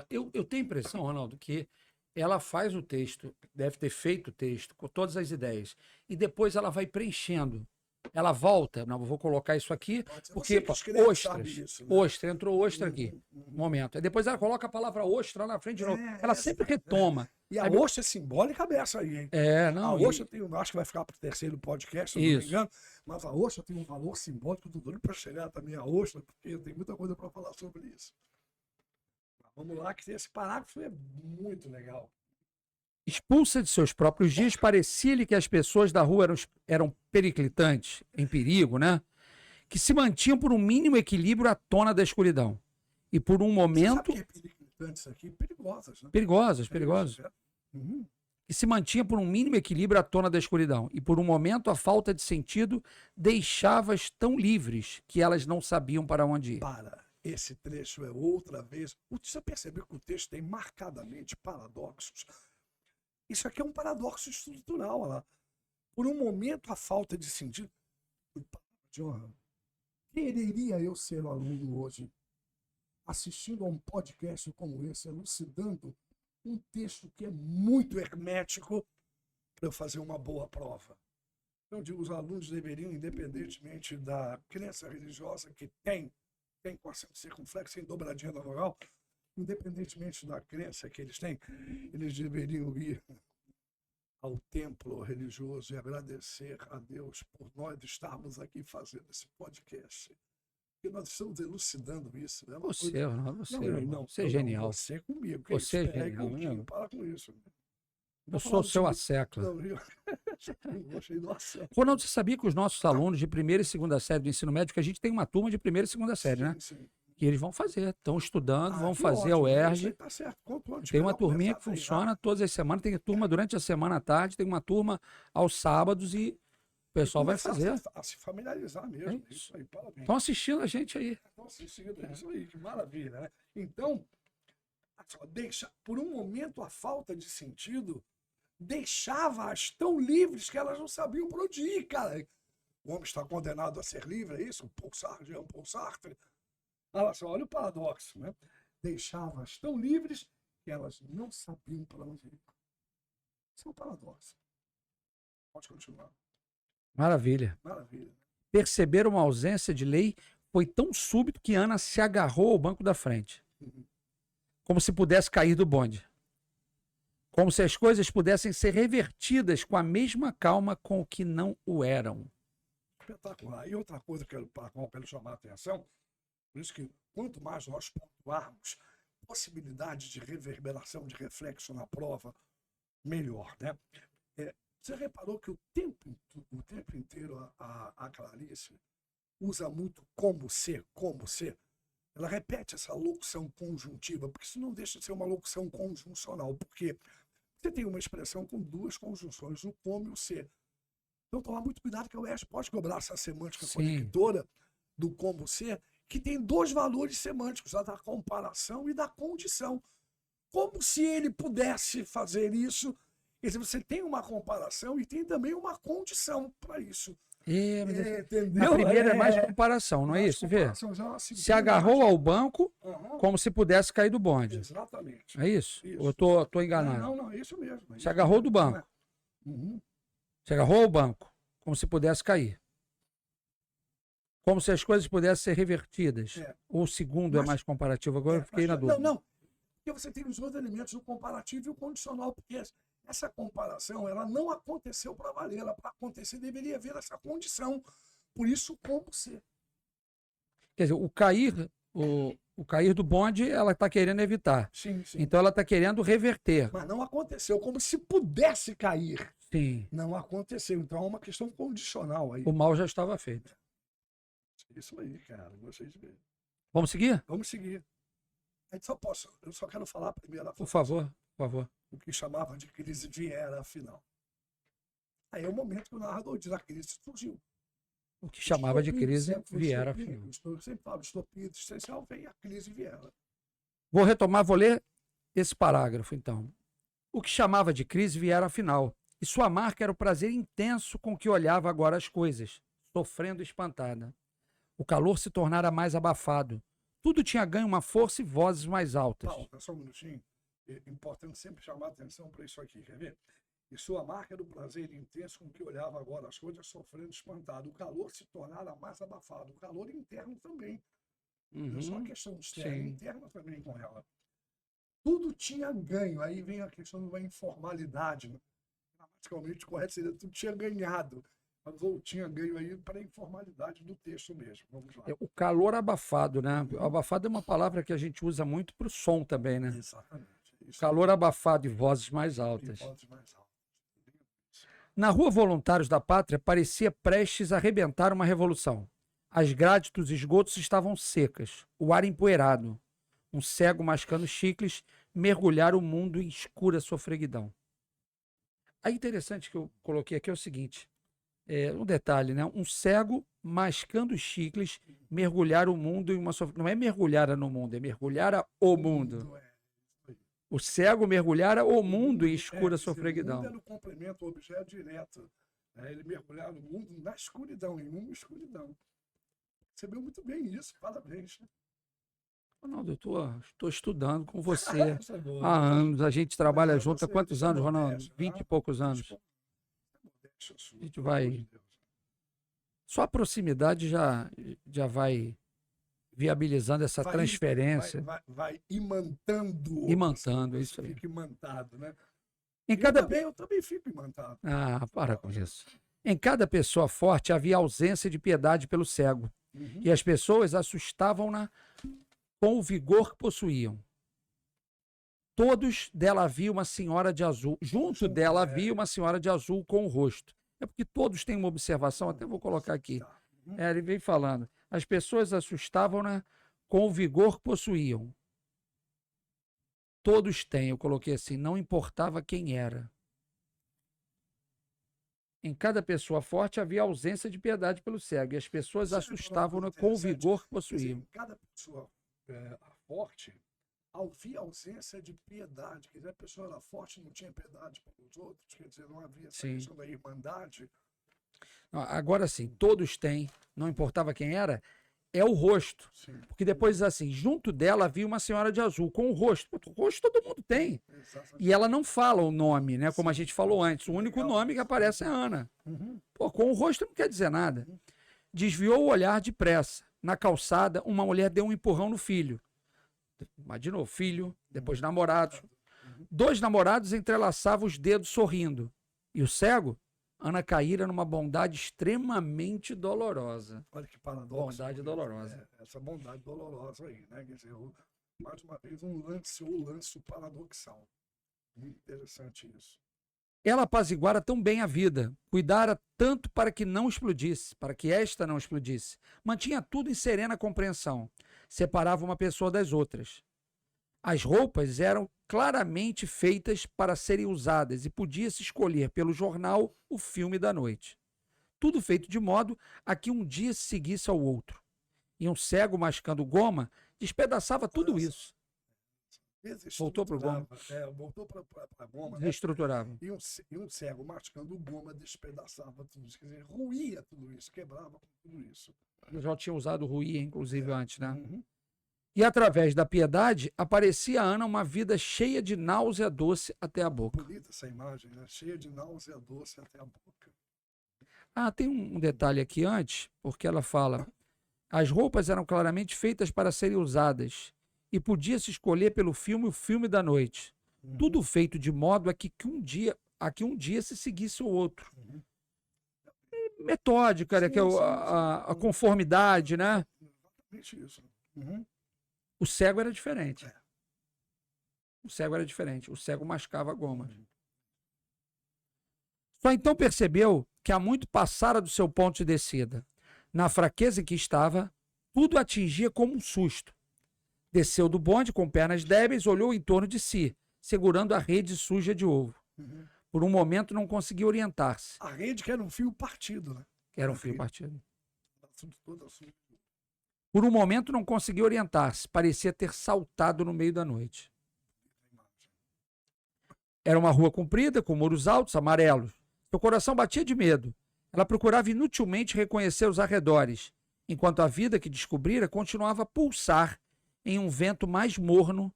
Eu tenho a impressão, Ronaldo, que ela faz o texto, deve ter feito o texto com todas as ideias, e depois ela vai preenchendo. Ela volta, não vou colocar isso aqui, porque ostra, entrou ostra aqui, momento. Aí depois ela coloca a palavra ostra lá na frente de novo. Ela sempre retoma. E a ostra é simbólica beça aí, hein? Não. A ostra tem, acho que vai ficar para o terceiro podcast, se não me engano, mas a ostra tem um valor simbólico do doido para chegar também a ostra, porque tem muita coisa para falar sobre isso. Vamos lá, que esse parágrafo é muito legal. Expulsa de seus próprios dias, parecia-lhe que as pessoas da rua eram periclitantes, em perigo, né? Que se mantinham por um mínimo equilíbrio à tona da escuridão. E por um momento... Você sabe que é periclitante isso aqui? Perigosas, né? Perigosas. Que se mantinha por um mínimo equilíbrio à tona da escuridão. E por um momento a falta de sentido deixava-as tão livres que elas não sabiam para onde ir. Esse trecho é outra vez... Você percebeu que o texto tem marcadamente paradoxos? Isso aqui é um paradoxo estrutural. Olha lá. Por um momento, a falta de sentido. Quereria eu ser aluno hoje, assistindo a um podcast como esse, elucidando um texto que é muito hermético para eu fazer uma boa prova. Eu digo, os alunos deveriam, independentemente da crença religiosa que tem com acento circunflexo, sem dobradinha da vogal, independentemente da crença que eles têm, eles deveriam ir ao templo religioso e agradecer a Deus por nós estarmos aqui fazendo esse podcast. Porque nós estamos elucidando isso. Né? Você é genial. Você comigo. Você é genial. Para com isso. Eu sou o seu assecla. Ronaldo, você sabia que os nossos alunos de primeira e segunda série do ensino médio, que a gente tem uma turma de primeira e segunda série, né? Sim. Que eles vão fazer, estão estudando, vão fazer a UERJ. Tá certo. Tem uma turminha que funciona todas as semanas, tem turma durante a semana à tarde, tem uma turma aos sábados e pessoal vai Começar fazer. a se familiarizar mesmo. É Isso aí, parabéns. Estão assistindo a gente aí. Estão assistindo, isso aí, que maravilha, né? Então, só deixa, por um momento, a falta de sentido deixava-as tão livres que elas não sabiam por onde ir, cara. O homem está condenado a ser livre, é isso? Paul Sartre, Jean-Paul Sartre. Olha o paradoxo, né? Deixava-as tão livres que elas não sabiam para onde ir. Isso é um paradoxo. Pode continuar. Maravilha. Maravilha. Perceber uma ausência de lei foi tão súbito que Ana se agarrou ao banco da frente, como se pudesse cair do bonde. Como se as coisas pudessem ser revertidas com a mesma calma com que não o eram. Espetacular. E outra coisa para a qual eu quero chamar a atenção, por isso que quanto mais nós pontuarmos possibilidade de reverberação, de reflexo na prova, melhor, né? Você reparou que o tempo inteiro a Clarice usa muito como ser. Ela repete essa locução conjuntiva, porque isso não deixa de ser uma locução conjuncional, porque você tem uma expressão com duas conjunções, o como e o ser. Então tomar muito cuidado que o UERJ pode cobrar essa semântica conectora do como ser, que tem dois valores semânticos, a da comparação e da condição. Como se ele pudesse fazer isso. Quer dizer, você tem uma comparação e tem também uma condição para isso. Na primeira é mais comparação, não é isso? Vê? Se agarrou ao banco como se pudesse cair do bonde. Exatamente. É isso? Ou eu tô enganado? Não, é isso mesmo. Se agarrou do banco. Se agarrou ao banco como se pudesse cair. Como se as coisas pudessem ser revertidas. Ou o segundo é mais comparativo. Agora eu fiquei na dúvida. Não. Porque você tem os dois elementos, o comparativo e o condicional, porque essa comparação ela não aconteceu para valer. Ela, para acontecer, deveria haver essa condição. Por isso, como ser. Quer dizer, o cair do bonde, ela está querendo evitar. Sim. Então, ela está querendo reverter. Mas não aconteceu, como se pudesse cair. Sim. Não aconteceu. Então, é uma questão condicional aí. O mal já estava feito. Isso aí, cara. Gostei de ver. Vamos seguir? Vamos seguir. Eu só quero falar a primeira frase. Por favor. O que chamava de crise viera, afinal. Aí é o momento que o narrador diz, a crise surgiu. O que chamava de crise viera, afinal. Eu sempre falo, estopim existencial, vem a crise viera. Vou ler esse parágrafo, então. O que chamava de crise viera, afinal. E sua marca era o prazer intenso com que olhava agora as coisas, sofrendo espantada. O calor se tornara mais abafado. Tudo tinha ganho uma força e vozes mais altas. Paulo, só um minutinho. É importante sempre chamar atenção para isso aqui, quer ver? E sua marca era o prazer intenso com que olhava agora as coisas, sofrendo espantado. O calor se tornara mais abafado. O calor interno também. Não é só a questão externa, interna também com ela. Tudo tinha ganho. Aí vem a questão da informalidade. Gramaticalmente correto seria tudo tinha ganhado. Mas ou tinha ganho aí para a informalidade do texto mesmo. Vamos lá. O calor abafado, né? Abafado é uma palavra que a gente usa muito para o som também, né? Exatamente. Calor abafado e vozes mais altas. Na Rua Voluntários da Pátria parecia prestes a arrebentar uma revolução. As grades dos esgotos estavam secas, o ar empoeirado. Um cego mascando chicles mergulhara o mundo em escura sofreguidão. A interessante que eu coloquei aqui é o seguinte, um detalhe, né? Um cego mascando chicles mergulhar o mundo em uma sofreguidão. Não é mergulhara no mundo, é mergulhara o mundo. O cego mergulhara o mundo em escura sofreguidão. O mundo era o complemento, o objeto direto. Ele mergulhar no mundo na escuridão, em uma escuridão. Você viu muito bem isso, parabéns. Ronaldo, eu estou estudando com você há anos. A gente trabalha junto há quantos anos, Ronaldo? 20 e poucos anos. A gente vai... Só a proximidade já vai viabilizando essa transferência. Vai imantando. Imantando, isso aí. Fica imantado, né? Eu também fico imantado. Ah, para com isso. Em cada pessoa forte havia ausência de piedade pelo cego. E as pessoas assustavam-na com o vigor que possuíam. Todos dela havia uma senhora de azul. Junto dela havia uma senhora de azul com o rosto. É porque todos têm uma observação, até vou colocar aqui. Ele vem falando. As pessoas assustavam-na com o vigor que possuíam. Todos têm, eu coloquei assim, não importava quem era. Em cada pessoa forte havia ausência de piedade pelo cego, e as pessoas Você vê uma assustavam-no coisa com o interessante? vigor que Quer dizer, possuíam. em cada pessoa forte, havia ausência de piedade. Quer dizer, a pessoa era forte e não tinha piedade pelos outros. Quer dizer, não havia essa Sim. questão da irmandade. Agora sim, todos têm, não importava quem era, é o rosto. Sim, Porque depois, assim, junto dela havia uma senhora de azul, com o rosto. O rosto todo mundo tem. exatamente. E ela não fala o nome, né? Como a Sim. gente falou antes. O único Legal. nome que aparece é Ana. Uhum. Pô, com o rosto não quer dizer nada. Desviou o olhar depressa. Na calçada, uma mulher deu um empurrão no filho. Mas, de novo, filho, depois namorados. 2 namorados entrelaçavam os dedos sorrindo. E o cego, Ana caíra numa bondade extremamente dolorosa. Olha que paradoxo. Bondade dolorosa. Essa bondade dolorosa aí, né? Quer dizer, mais uma vez, um lance paradoxal. Muito interessante isso. Ela apaziguara tão bem a vida, cuidara tanto para que não explodisse, para que esta não explodisse. Mantinha tudo em serena compreensão. Separava uma pessoa das outras. As roupas eram claramente feitas para serem usadas e podia-se escolher pelo jornal o filme da noite. Tudo feito de modo a que um dia se seguisse ao outro. E um cego mascando goma despedaçava tudo isso. Voltou pro goma. Voltou para a goma. Né? Reestruturava. E um cego mascando goma despedaçava tudo isso. Quer dizer, ruía tudo isso, quebrava tudo isso. Eu já tinha usado ruía, inclusive, antes, né? Uhum. E através da piedade, aparecia a Ana uma vida cheia de náusea doce até a boca. Bonita essa imagem, né? Cheia de náusea doce até a boca. Ah, tem um detalhe aqui antes, porque ela fala: as roupas eram claramente feitas para serem usadas e podia-se escolher pelo filme o filme da noite. Uhum. Tudo feito de modo a que um dia se seguisse o outro. Uhum. Metódica, né? Que é a conformidade, né? Exatamente isso. Uhum. O cego era diferente. O cego era diferente. O cego mascava gomas. Só então percebeu que há muito passara do seu ponto de descida. Na fraqueza em que estava, tudo atingia como um susto. Desceu do bonde com pernas débeis, olhou em torno de si, segurando a rede suja de ovo. Uhum. Por um momento não conseguiu orientar-se. A rede que era um fio partido, né? Era um fio partido. Todo assim. Por um momento não conseguiu orientar-se. Parecia ter saltado no meio da noite. Era uma rua comprida, com muros altos, amarelos. Seu coração batia de medo. Ela procurava inutilmente reconhecer os arredores, enquanto a vida que descobrira continuava a pulsar em um vento mais morno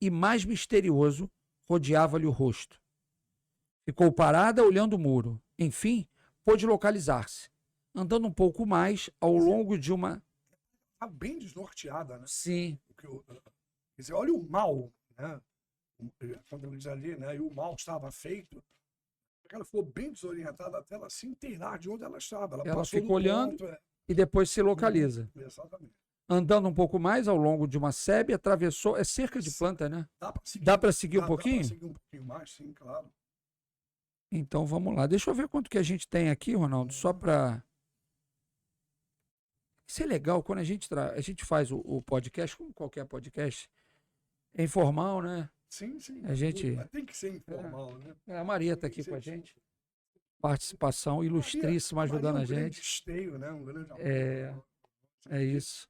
e mais misterioso rodeava-lhe o rosto. Ficou parada olhando o muro. Enfim, pôde localizar-se. Andando um pouco mais ao longo de uma... Tá bem desnorteada, né? Sim. Quer dizer, olha o mal, né? Quando ele diz ali, né? E o mal estava feito. Ela ficou bem desorientada até ela se inteirar de onde ela estava. Ela passou fica no olhando ponto, e depois se localiza. Exatamente. Andando um pouco mais ao longo de uma sebe, atravessou... É cerca de planta, né? Dá para seguir um pouquinho? Dá para seguir um pouquinho mais, sim, claro. Então vamos lá. Deixa eu ver quanto que a gente tem aqui, Ronaldo, só para... Isso é legal, quando a gente faz o podcast, como qualquer podcast, é informal, né? Sim, sim. A gente... Mas tem que ser informal, né? A Maria está aqui com a gente. Participação ilustríssima, Maria ajudando é a grande gente. esteio, né? Um grande amor. É isso.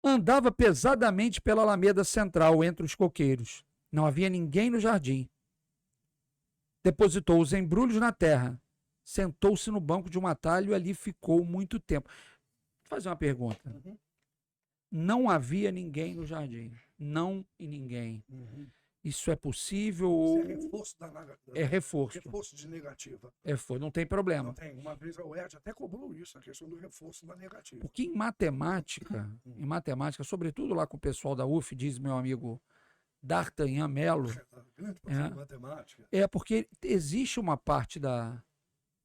Andava pesadamente pela alameda central, entre os coqueiros. Não havia ninguém no jardim. Depositou os embrulhos na terra. Sentou-se no banco de um atalho e ali ficou muito tempo. Vou fazer uma pergunta. Uhum. Não havia ninguém no jardim. Não e ninguém. Uhum. Isso é possível Isso ou... é reforço da É reforço. Reforço de negativa. Não tem problema. Não tem. Uma vez a UERJ até cobrou isso, a questão do reforço da negativa. Porque em matemática, sobretudo lá com o pessoal da UF, diz meu amigo D'Artagnan Melo, Grande professor de matemática. Porque existe uma parte da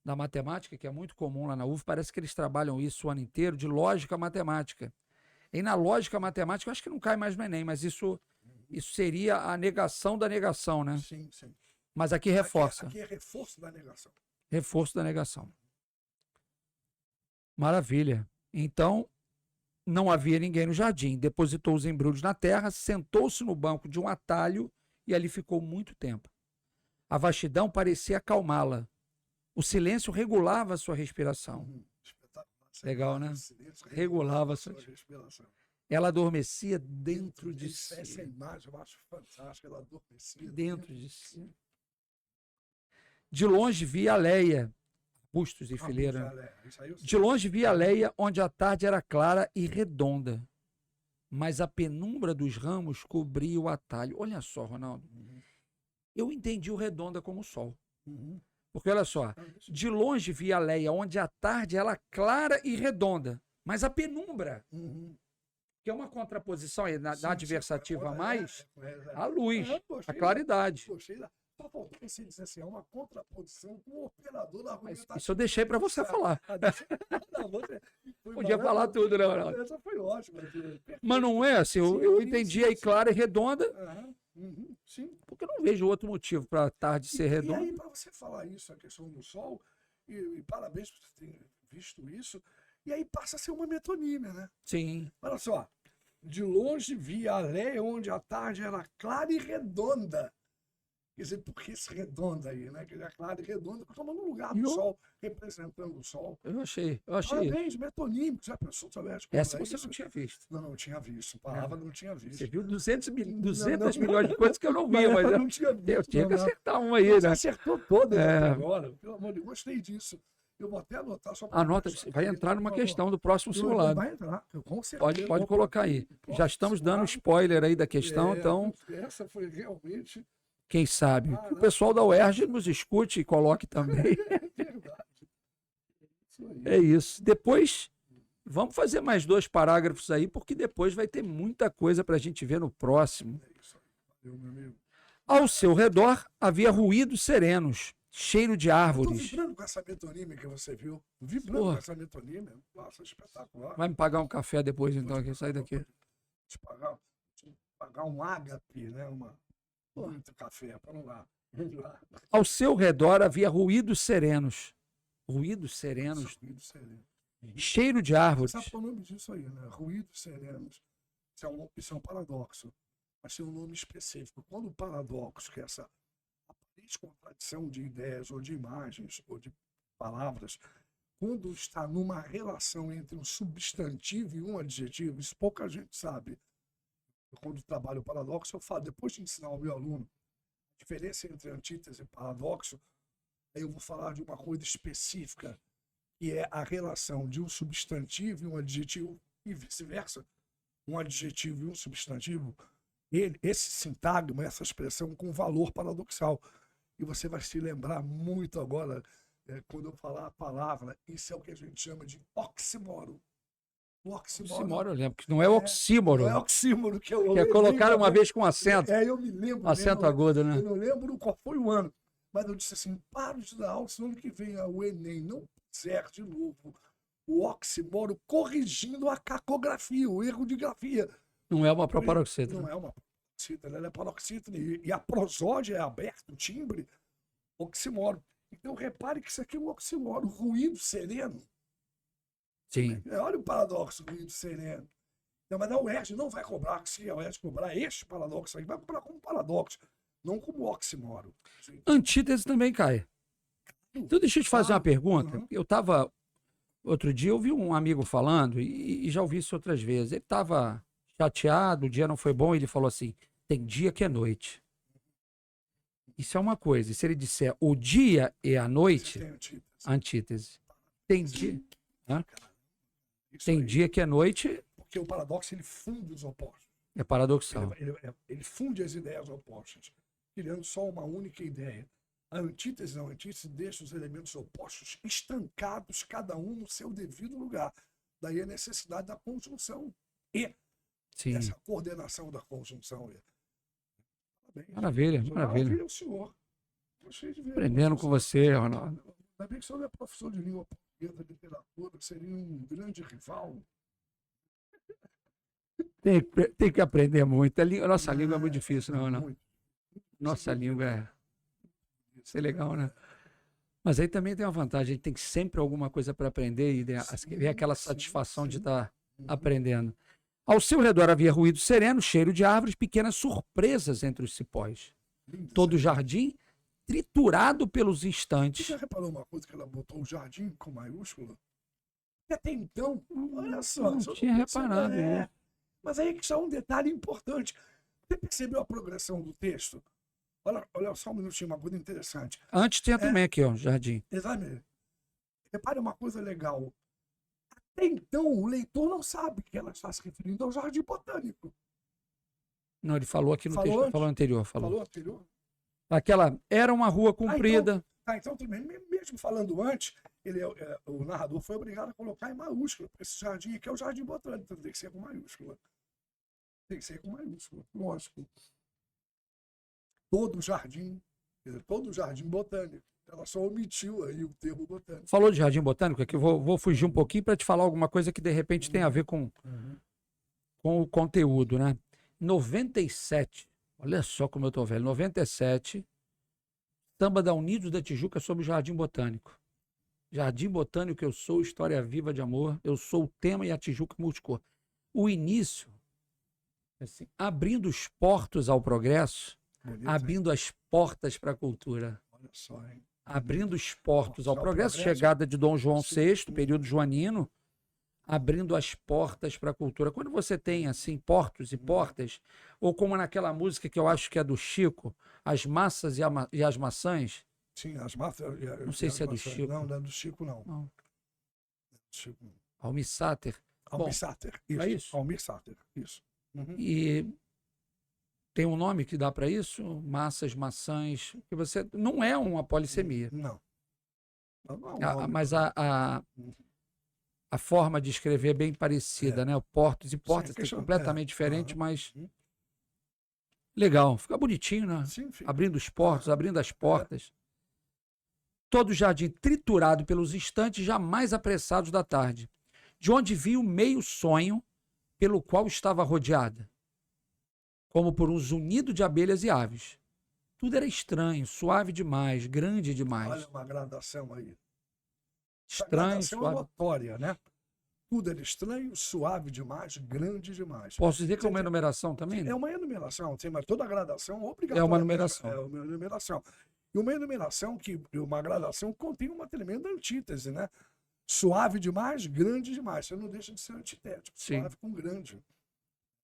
matemática que é muito comum lá na UF, parece que eles trabalham isso o ano inteiro, de lógica matemática. E na lógica matemática, eu acho que não cai mais no Enem, mas isso seria a negação da negação, né? Sim, sim. Mas aqui reforça. Aqui é reforço da negação. Reforço da negação. Maravilha. Então, não havia ninguém no jardim. Depositou os embrulhos na terra, sentou-se no banco de um atalho e ali ficou muito tempo. A vastidão parecia acalmá-la. O silêncio regulava a sua respiração. Espetacular. Legal, né? O silêncio Regulava a sua... respiração. Ela adormecia dentro de Essa si. imagem eu acho fantástica. Ela adormecia Dentro de si. De longe via a Leia, bustos e fileira. De longe via a Leia, onde a tarde era clara e redonda, mas a penumbra dos ramos cobria o atalho. Olha só, Ronaldo. Eu entendi o redonda como o sol. Porque olha só, de longe via a Leia, onde a tarde era clara e redonda, mas a penumbra, que é uma contraposição aí na adversativa a mais, a luz, a claridade. Só faltou você dizer assim, é uma contraposição com o operador da rua. Isso eu deixei para você falar. Não, Podia falar tudo, né, Ronaldo? Essa foi ótima. Mas não é assim, eu entendi aí clara e redonda, Sim. porque eu não vejo outro motivo para a tarde ser E redonda. aí, para você falar isso, a questão do sol, e parabéns por você ter visto isso, e aí passa a ser uma metonímia, né? Sim. Olha só, de longe via a Leia, onde a tarde era clara e redonda. Quer dizer, por que esse redonda aí, né? Que ele é claro e redondo, tomando lugar do sol, representando o sol. Eu achei. Parabéns, metonímico, já pensou sobre essa você não tinha visto. Não tinha visto, palavra não tinha visto. Você viu 200 milhões de coisas que eu não vi, mas eu não tinha visto. Eu tinha que acertar uma aí, Você né? acertou todas até agora. Pelo amor de Deus, gostei disso. Eu vou até anotar só para... Anota, vai entrar numa questão do próximo simulado. Vai entrar, com certeza. Pode colocar aí. Já estamos dando spoiler aí da questão, então... Essa foi realmente... Quem sabe? Que o pessoal da UERJ nos escute e coloque também. É verdade. É isso. Depois, vamos fazer mais 2 parágrafos aí, porque depois vai ter muita coisa para a gente ver no próximo. É isso aí. Valeu, meu amigo. Ao seu redor havia ruídos serenos, cheiro de árvores. Estou vibrando com essa metonímia que você viu. Vibrando com essa metonímia. Nossa, espetacular. Vai me pagar um café depois, então, aqui, sair daqui. Te pagar um ágape, né? Muito café, vamos lá. Ao seu redor havia ruídos serenos. Ruídos serenos. Ruídos serenos. Cheiro de árvores. Sabe qual é o nome disso aí, né? Ruídos serenos. Isso é um paradoxo. Mas tem um nome específico. Quando o paradoxo, que é essa aparente contradição de ideias, ou de imagens, ou de palavras, quando está numa relação entre um substantivo e um adjetivo, isso pouca gente sabe. Quando trabalho o paradoxo, eu falo, depois de ensinar ao meu aluno a diferença entre antítese e paradoxo, aí eu vou falar de uma coisa específica, que é a relação de um substantivo e um adjetivo, e vice-versa, um adjetivo e um substantivo, esse sintagma, essa expressão com valor paradoxal. E você vai se lembrar muito agora, quando eu falar a palavra, isso é o que a gente chama de oxímoro. O oxímoro, eu lembro, que não é oxímoro. Não é oxímoro, que é colocar uma vez com acento. Eu me lembro. Acento agudo, né? Eu não lembro qual foi o ano, mas eu disse assim, paro de dar aula, senão ano que vem o Enem não puser de novo o oxímoro corrigindo a cacografia, o erro de grafia. Não é uma paroxítona. Não é uma paroxítona, ela é paroxítona. E a prosódia é aberta, o timbre, oxímoro. Então repare que isso aqui é um oxímoro, ruído sereno. Sim. Olha o paradoxo do ruído sereno. Não, mas a UERJ não vai cobrar, se a UERJ cobrar este paradoxo aí, vai cobrar como paradoxo, não como oxímoro. Antítese também cai. Então deixa eu te fazer uma pergunta. Eu estava, outro dia eu vi um amigo falando, e já ouvi isso outras vezes, ele estava chateado, o dia não foi bom, e ele falou assim, tem dia que é noite. Isso é uma coisa, e se ele disser o dia e a noite, antítese. Tem dia... Tem dia que é noite. Porque o paradoxo ele funde os opostos. É paradoxal. Ele funde as ideias opostas, criando só uma única ideia. A antítese não, a antítese deixa os elementos opostos estancados, cada um no seu devido lugar. Daí a necessidade da conjunção e essa coordenação da conjunção. Parabéns. Maravilha. Maravilha o senhor. Gostei de ver. Aprendendo com você, Ronaldo. Ainda bem que o senhor é professor de língua portuguesa, de literatura, seria um grande rival. Tem que aprender muito. A nossa língua é muito difícil, não? Nossa língua é... Isso é legal, né? Mas aí também tem uma vantagem, a gente tem sempre alguma coisa para aprender e ver aquela satisfação de estar aprendendo. Ao seu redor havia ruído sereno, cheiro de árvores, pequenas surpresas entre os cipós. Todo o jardim triturado pelos Você instantes. já reparou uma coisa que ela botou o jardim com maiúscula? E até então, olha só. Não você tinha percebeu? reparado, né? Mas aí que está um detalhe importante. Você percebeu a progressão do texto? Olha só um minutinho, uma coisa interessante. Antes tinha também aqui, ó, jardim. Exatamente. Repare uma coisa legal. Até então, o leitor não sabe que ela está se referindo ao jardim botânico. Não, ele falou aqui no Falou texto, antes? falou anterior. Falou anterior? Aquela, era uma rua comprida. Então tudo bem. Mesmo falando antes, o narrador foi obrigado a colocar em maiúscula. Esse jardim aqui é o jardim botânico, então tem que ser com maiúscula. Tem que ser com maiúscula, lógico. Todo jardim botânico. Ela só omitiu aí o termo botânico. Falou de jardim botânico, aqui eu vou fugir um pouquinho para te falar alguma coisa que de repente tem a ver com o conteúdo, né? 97, olha só como eu tô velho, 97, samba da Unidos da Tijuca sobre o Jardim Botânico. Jardim Botânico, eu sou, história viva de amor, eu sou o tema e a Tijuca multicor. O início, assim, abrindo os portos ao progresso, Bonito, abrindo as portas para a cultura. Olha só, hein? Abrindo os portos ao progresso, progresso. chegada de Dom João Sim. VI, período joanino, abrindo as portas para a cultura. Quando você tem, assim, portos e portas, ou como naquela música que eu acho que é do Chico, As Massas e as Maçãs, Sim, as massas. Não sei se é do maçãs. Chico. Não, não é do Chico, não. Não. É do Chico, não. Almir Sater, Almir Sater. Isso. é isso? Almir Sater. Isso. Uhum. e tem um nome que dá para isso? Massas, maçãs, que você não é uma polissemia. Não. Não, Mas a forma de escrever é bem parecida, né? Portos e portas, questão- completamente diferente, aham. mas legal, fica bonitinho, né? Sim, filho. Abrindo os portos, abrindo as portas. Todo o jardim triturado pelos instantes jamais apressados da tarde, de onde vi o meio sonho pelo qual estava rodeada, como por um zunido de abelhas e aves. Tudo era estranho, suave demais, grande demais. Olha uma gradação aí. Essa Estranho, gradação é suave. notória, né? Tudo era estranho, suave demais, grande demais. Posso dizer que é uma enumeração também? É uma enumeração, sim, mas toda gradação obrigatoriamente É uma numeração. É uma enumeração. E uma enumeração uma gradação contém uma tremenda antítese, né? Suave demais, grande demais. Você não deixa de ser antitético. Sim. Suave com grande.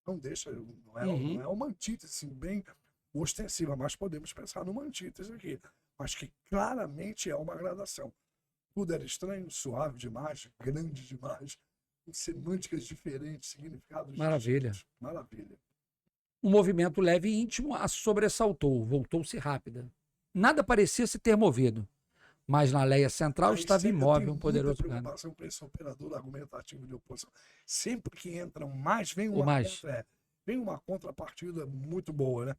Não deixa, não é uma antítese assim, bem ostensiva, mas podemos pensar numa antítese aqui. Mas que claramente é uma gradação. Tudo era estranho, suave demais, grande demais, com semânticas diferentes, significados Maravilha. distintos. Maravilha. Um movimento leve e íntimo a sobressaltou, voltou-se rápida. Nada parecia se ter movido, mas na leia central Aí estava sempre imóvel tem um poderoso muita gado. preocupação para esse operador argumentativo de oposição. Sempre que entram mais, vem O mais. vem uma contrapartida muito boa, né?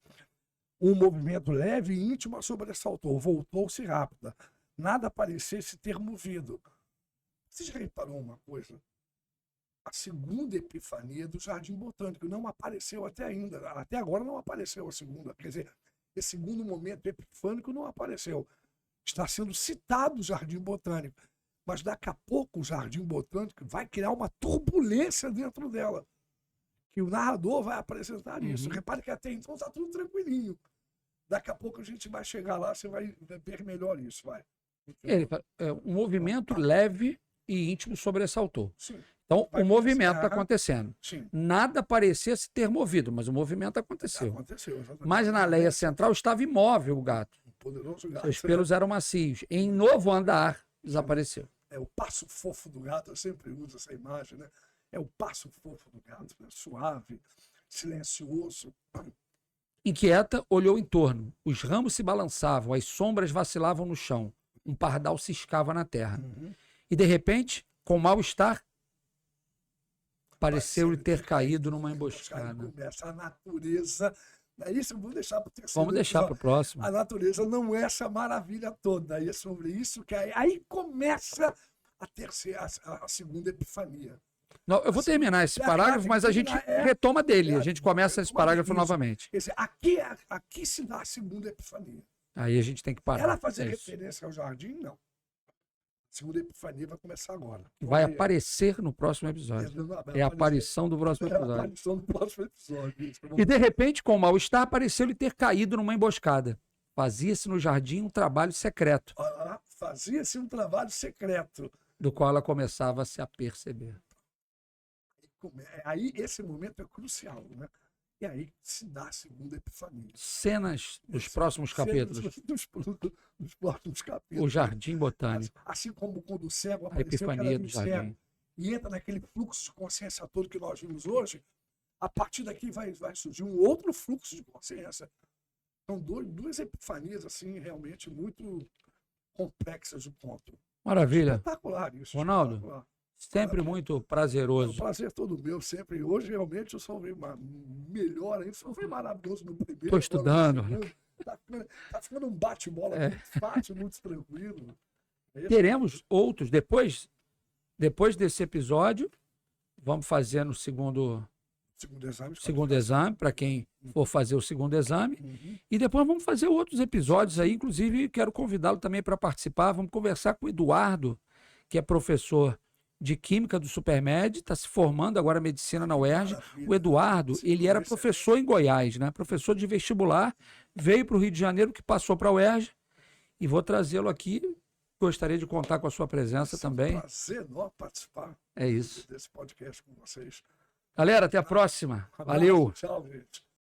Um movimento leve e íntimo a sobressaltou, voltou-se rápida. Nada parecesse ter movido. Você já reparou uma coisa? A segunda epifania do Jardim Botânico não apareceu até ainda. Até agora não apareceu a segunda. Quer dizer, esse segundo momento epifânico não apareceu. Está sendo citado o Jardim Botânico. Mas daqui a pouco o Jardim Botânico vai criar uma turbulência dentro dela. Que o narrador vai apresentar isso. Repare que até então está tudo tranquilinho. Daqui a pouco a gente vai chegar lá, você vai ver melhor isso, vai. Um movimento leve e íntimo sobressaltou. Sim. Então, Vai o movimento acontecer, está acontecendo. Sim. Nada parecia se ter movido, mas o movimento aconteceu. Aconteceu, exatamente. Mas na leia central estava imóvel o gato. Um poderoso gato. Seus pelos eram macios. Em novo andar, desapareceu. É o passo fofo do gato, eu sempre uso essa imagem, né? É o passo fofo do gato, né? Suave, silencioso. Inquieta, olhou em torno. Os ramos se balançavam, as sombras vacilavam no chão. Um pardal ciscava na terra. E, de repente, com mal-estar, pareceu-lhe ter caído numa emboscada. Começa a natureza. Isso eu vou deixar para o terceiro. Vamos deixar para o próximo. A natureza não é essa maravilha toda. E é sobre isso que aí começa a segunda epifania. Não, eu vou terminar esse parágrafo, mas a gente retoma dele. A gente começa esse parágrafo novamente. Quer dizer, aqui se dá a segunda epifania. Aí a gente tem que parar. Ela fazer referência ao jardim, não. A segunda epifania vai começar agora. Vai aparecer no próximo episódio. É a aparição do próximo É a episódio. aparição do próximo episódio. E de repente, com o mal-estar, pareceu-lhe ter caído numa emboscada. Fazia-se no jardim um trabalho secreto, Fazia-se um trabalho secreto. do qual ela começava a se aperceber. Aí esse momento é crucial, né? E aí se dá a segunda epifania. Cenas dos próximos capítulos. Dos próximos capítulos. O Jardim Botânico. Assim como quando o cego A apareceu, que era epifania do muito cego, jardim. e entra naquele fluxo de consciência todo que nós vimos hoje, a partir daqui vai surgir um outro fluxo de consciência. São duas epifanias, assim, realmente muito complexas do ponto. Maravilha. Espetacular isso. Ronaldo, espetacular. sempre muito É um prazeroso. prazer todo meu, sempre. Hoje, realmente, eu só vi melhor ainda. Só foi maravilhoso no primeiro. Estou estudando. agora no segundo. Tá ficando um bate-bola muito fácil, muito tranquilo. Teremos outros. Depois desse episódio, vamos fazer no segundo exame, para quem for fazer o segundo exame. E depois vamos fazer outros episódios aí. Inclusive, quero convidá-lo também para participar. Vamos conversar com o Eduardo, que é professor de Química do Supermed, está se formando agora medicina na UERJ. O Eduardo, ele era professor em Goiás, né? Professor de vestibular, veio para o Rio de Janeiro, que passou para a UERJ, e vou trazê-lo aqui. Gostaria de contar com a sua presença também. É um prazer enorme participar É isso. desse podcast com vocês. Galera, até a próxima. Valeu. Tchau, gente.